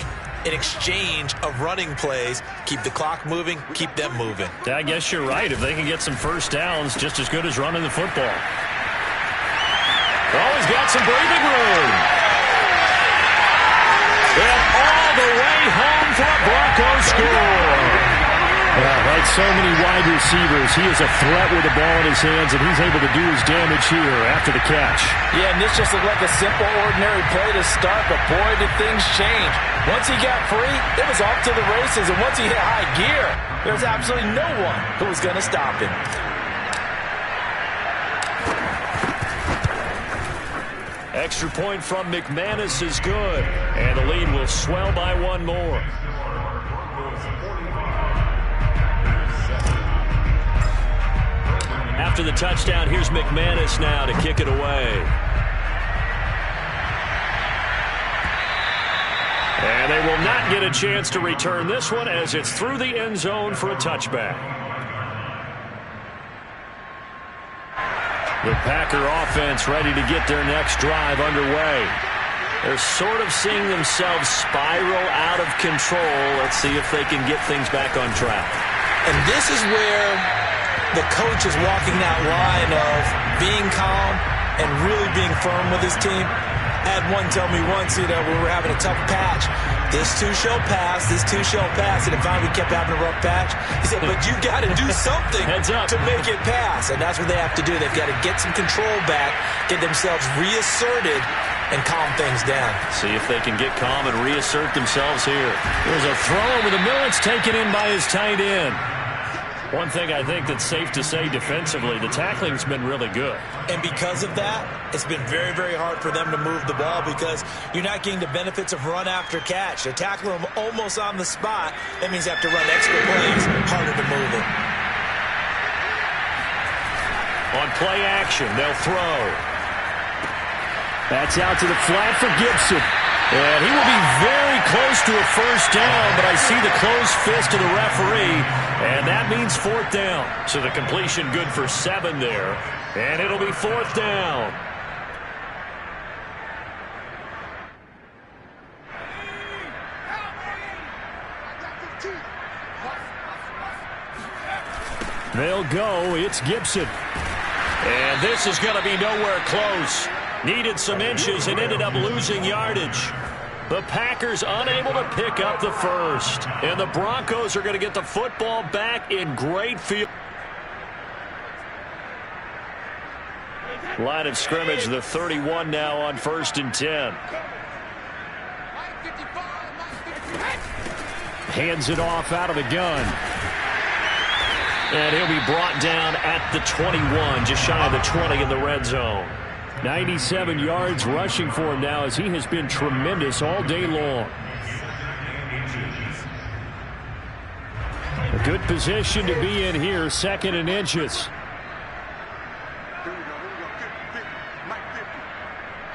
in exchange of running plays. Keep the clock moving, keep them moving. I guess you're right. If they can get some first downs, just as good as running the football. Oh, he's got some breathing room. And all the way home for a Broncos score. Yeah, like so many wide receivers, he is a threat with the ball in his hands, and he's able to do his damage here after the catch. Yeah, and this just looked like a simple, ordinary play to start, but boy, did things change. Once he got free, it was off to the races, and once he hit high gear, there's absolutely no one who was going to stop him. Extra point from McManus is good, and the lead will swell by one more. After the touchdown, here's McManus now to kick it away. And they will not get a chance to return this one as it's through the end zone for a touchback. The Packer offense ready to get their next drive underway. They're sort of seeing themselves spiral out of control. Let's see if they can get things back on track. And this is where the coach is walking that line of being calm and really being firm with his team. I had one tell me once, we were having a tough patch. This too shall pass, this too shall pass. And finally we kept having a rough patch. He said, but you got to do something to make it pass. And that's what they have to do. They've got to get some control back, get themselves reasserted, and calm things down. See if they can get calm and reassert themselves here. There's a throw over the middle. It's taken in by his tight end. One thing I think that's safe to say defensively, the tackling's been really good. And because of that, it's been very, very hard for them to move the ball because you're not getting the benefits of run after catch. They're tackling them almost on the spot. That means they have to run extra plays, harder to move it. On play action, they'll throw. That's out to the flat for Gibson. And he will be very close to a first down, but I see the closed fist of the referee, and that means fourth down. So the completion good for 7 there, and it'll be fourth down. They'll go. It's Gibson. And this is going to be nowhere close. Needed some inches and ended up losing yardage. The Packers unable to pick up the first. And the Broncos are going to get the football back in great field. Line of scrimmage, the 31 now on 1st and 10. Hands it off out of the gun. And he'll be brought down at the 21, just shy of the 20 in the red zone. 97 yards rushing for him now as he has been tremendous all day long. A good position to be in here, 2nd and inches. Here we go. 50, Mike 50.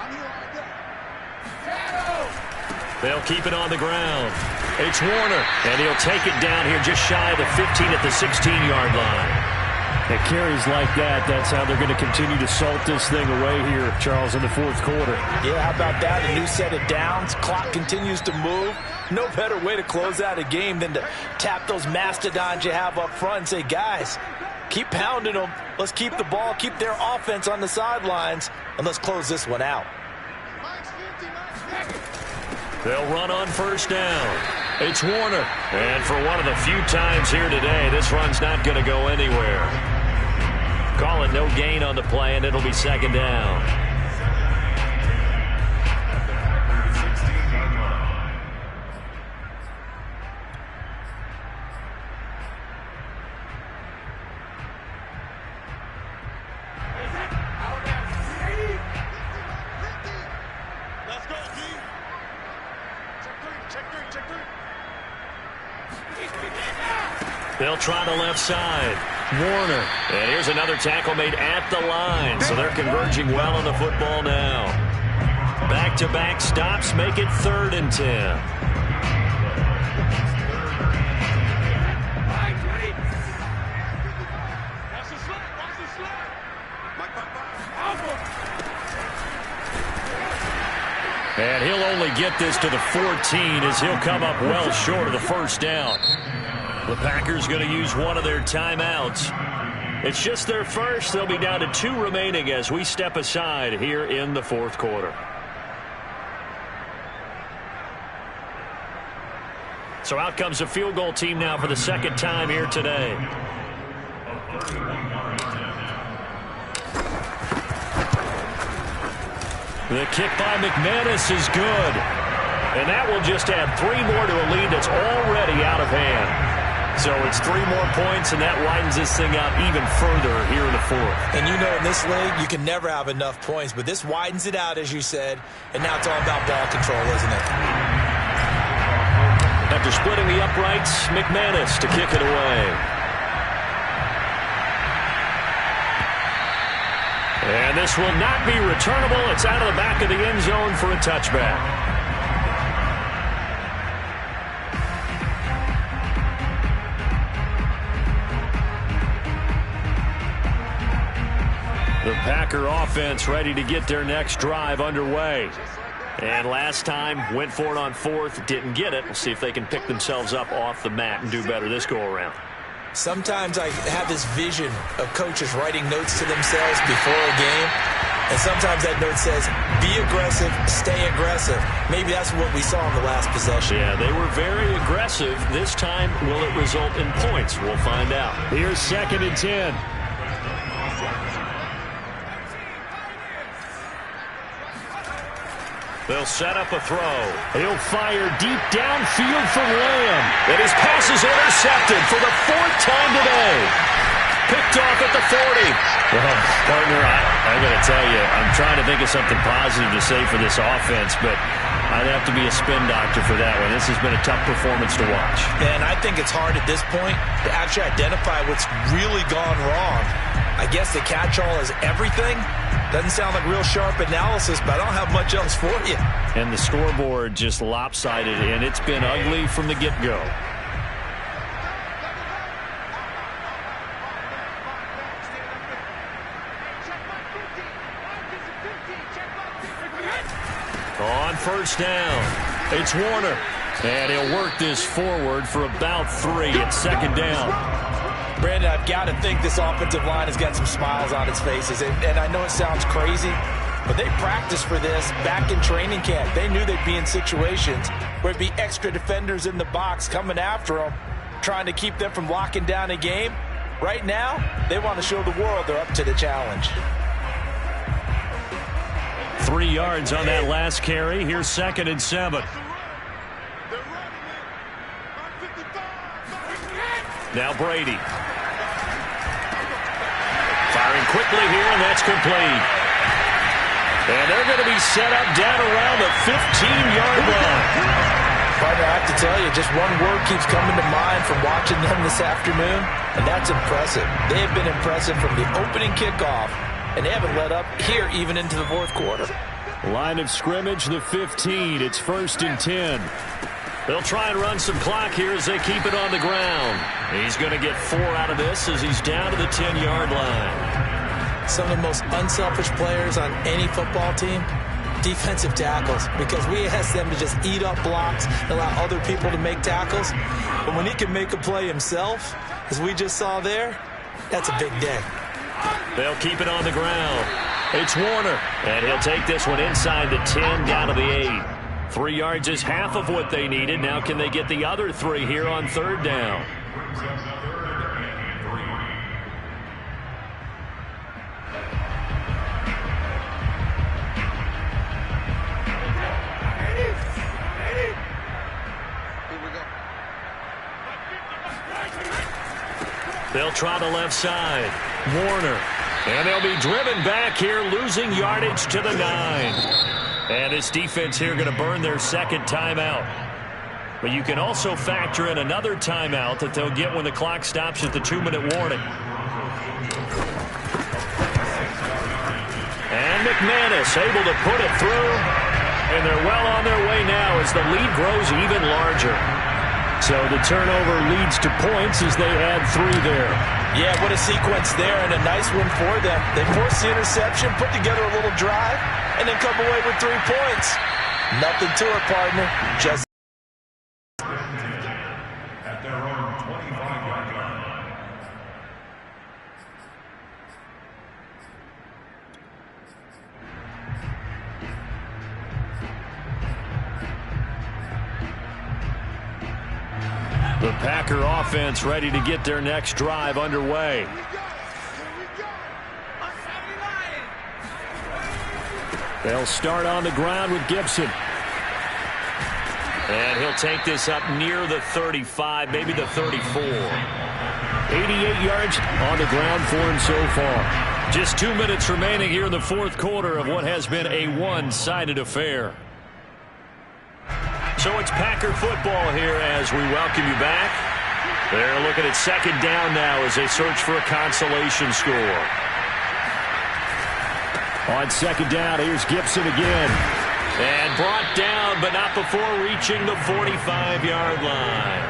I'm here all day. They'll keep it on the ground. It's Warner, and he'll take it down here just shy of the 15 at the 16-yard line. At carries like that, that's how they're going to continue to salt this thing away here, Charles, in the 4th quarter. Yeah, how about that? A new set of downs. Clock continues to move. No better way to close out a game than to tap those mastodons you have up front and say, guys, keep pounding them. Let's keep the ball, keep their offense on the sidelines, and let's close this one out. Mike's 50, Mike's 50. They'll run on 1st down. It's Warner. And for one of the few times here today, this run's not going to go anywhere. Call it no gain on the play, and it'll be 2nd down. Let's go, G. Check three. They'll try the left side. Warner. And here's another tackle made at the line. So they're converging well on the football now. Back-to-back stops make it 3rd and 10. Watch the slide. Mike 5. And he'll only get this to the 14 as he'll come up well short of the 1st down. The Packers going to use one of their timeouts. It's just their first. They'll be down to 2 remaining as we step aside here in the 4th quarter. So out comes a field goal team now for the 2nd time here today. The kick by McManus is good. And that will just add 3 more to a lead that's already out of hand. So it's 3 more points, and that widens this thing out even further here in the 4th. And you know in this league, you can never have enough points, but this widens it out, as you said, and now it's all about ball control, isn't it? After splitting the uprights, McManus to kick it away. And this will not be returnable. It's out of the back of the end zone for a touchback. The Packer offense ready to get their next drive underway. And last time, went for it on 4th, didn't get it. We'll see if they can pick themselves up off the mat and do better this go-around. Sometimes I have this vision of coaches writing notes to themselves before a game, and sometimes that note says, be aggressive, stay aggressive. Maybe that's what we saw in the last possession. Yeah, they were very aggressive. This time, will it result in points? We'll find out. Here's 2nd and 10. They'll set up a throw. He'll fire deep downfield for Lamb. And his pass is intercepted for the 4th time today. Picked off at the 40. Well, partner, I got to tell you, I'm trying to think of something positive to say for this offense, but I'd have to be a spin doctor for that one. This has been a tough performance to watch. And I think it's hard at this point to actually identify what's really gone wrong. I guess the catch-all is everything. Doesn't sound like real sharp analysis, but I don't have much else for you. And the scoreboard just lopsided, and it's been ugly from the get-go. On 1st down, it's Warner. And he'll work this forward for about 3. It's 2nd down. Brandon, I've got to think this offensive line has got some smiles on its faces. And I know it sounds crazy, but they practiced for this back in training camp. They knew they'd be in situations where it'd be extra defenders in the box coming after them, trying to keep them from locking down a game. Right now, they want to show the world they're up to the challenge. 3 yards on that last carry. Here's 2nd and 7. Now Brady. Firing quickly here, and that's complete. And they're going to be set up down around the 15-yard line. Partner, I have to tell you, just one word keeps coming to mind from watching them this afternoon, and that's impressive. They have been impressive from the opening kickoff, and they haven't let up here even into the fourth quarter. Line of scrimmage, the 15. It's 1st and 10. They'll try and run some clock here as they keep it on the ground. He's going to get 4 out of this as he's down to the 10-yard line. Some of the most unselfish players on any football team, defensive tackles, because we ask them to just eat up blocks and allow other people to make tackles. But when he can make a play himself, as we just saw there, that's a big day. They'll keep it on the ground. It's Warner, and he'll take this one inside the 10 down to the 8. 3 yards is half of what they needed. Now can they get the other 3 here on 3rd down? They'll try the left side. Warner. And they'll be driven back here, losing yardage to the 9. And this defense here going to burn their 2nd timeout. But you can also factor in another timeout that they'll get when the clock stops at the 2-minute warning. And McManus able to put it through. And they're well on their way now as the lead grows even larger. So the turnover leads to points as they add 3 there. Yeah, what a sequence there, and a nice one for them. They forced the interception, put together a little drive, and then come away with 3 points. Nothing to it, partner. Just At their own 25-yard line. The Packer offense ready to get their next drive underway. They'll start on the ground with Gibson. And he'll take this up near the 35, maybe the 34. 88 yards on the ground for him so far. Just 2 minutes remaining here in the 4th quarter of what has been a one-sided affair. So it's Packer football here as we welcome you back. They're looking at 2nd down now as they search for a consolation score. On 2nd down, here's Gibson again. And brought down, but not before reaching the 45-yard line.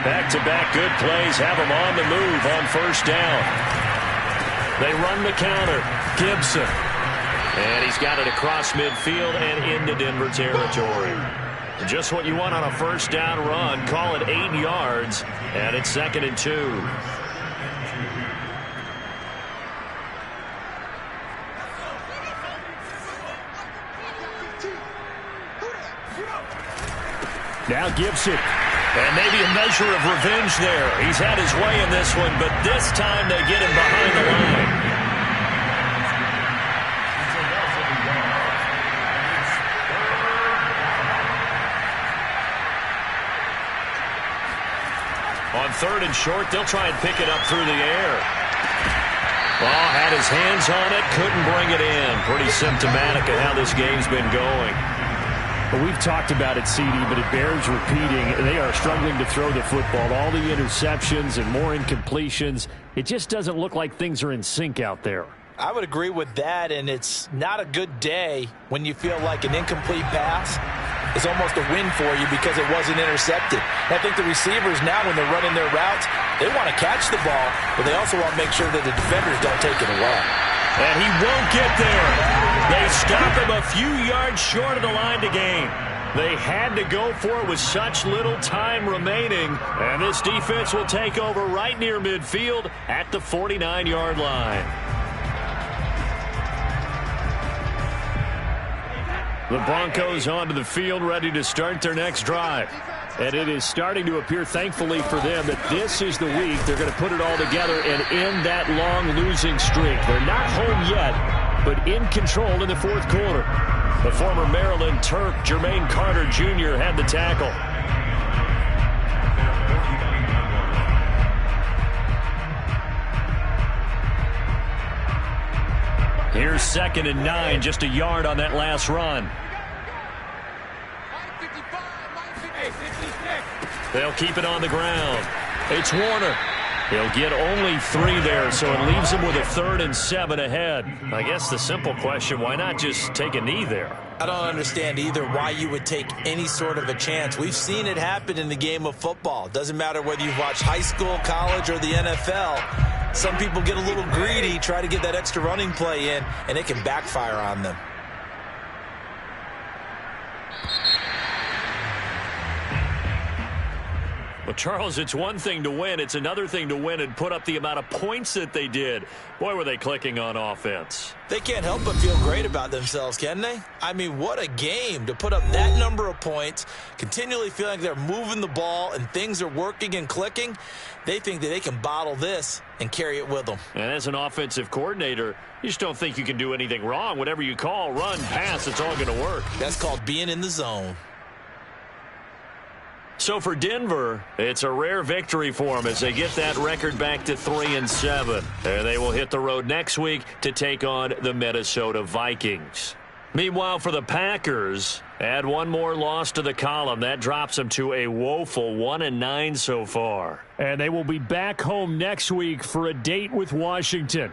Back-to-back good plays have them on the move on 1st down. They run the counter. Gibson. And he's got it across midfield and into Denver territory. Just what you want on a 1st down run. Call it 8 yards, and it's 2nd and 2. Now Gibson. And maybe a measure of revenge there. He's had his way in this one, but this time they get him behind the line. On 3rd and short, they'll try and pick it up through the air. Ball had his hands on it, couldn't bring it in. Pretty symptomatic of how this game's been going. Well, we've talked about it, CD, but it bears repeating. They are struggling to throw the football. All the interceptions and more incompletions. It just doesn't look like things are in sync out there. I would agree with that, and it's not a good day when you feel like an incomplete pass is almost a win for you because it wasn't intercepted. And I think the receivers now, when they're running their routes, they want to catch the ball, but they also want to make sure that the defenders don't take it away. And he won't get there. They stop him a few yards short of the line to gain. They had to go for it with such little time remaining. And this defense will take over right near midfield at the 49-yard line. The Broncos onto the field, ready to start their next drive. And it is starting to appear, thankfully for them, that this is the week they're going to put it all together and end that long losing streak. They're not home yet, but in control in the 4th quarter. The former Maryland Terp, Jermaine Carter Jr., had the tackle. Here's 2nd and 9, just a yard on that last run. They'll keep it on the ground. It's Warner. He'll get only 3 there, so it leaves him with a 3rd and 7 ahead. I guess the simple question, why not just take a knee there? I don't understand either why you would take any sort of a chance. We've seen it happen in the game of football. Doesn't matter whether you've watched high school, college, or the NFL. Some people get a little greedy, try to get that extra running play in, and it can backfire on them. Well, Charles, it's one thing to win. It's another thing to win and put up the amount of points that they did. Boy, were they clicking on offense. They can't help but feel great about themselves, can they? I mean, what a game to put up that number of points, continually feeling like they're moving the ball and things are working and clicking. They think that they can bottle this and carry it with them. And as an offensive coordinator, you just don't think you can do anything wrong. Whatever you call, run, pass, it's all going to work. That's called being in the zone. So for Denver, it's a rare victory for them as they get that record back to 3 and 7. And they will hit the road next week to take on the Minnesota Vikings. Meanwhile, for the Packers, add one more loss to the column. That drops them to a woeful 1 and 9 so far. And they will be back home next week for a date with Washington.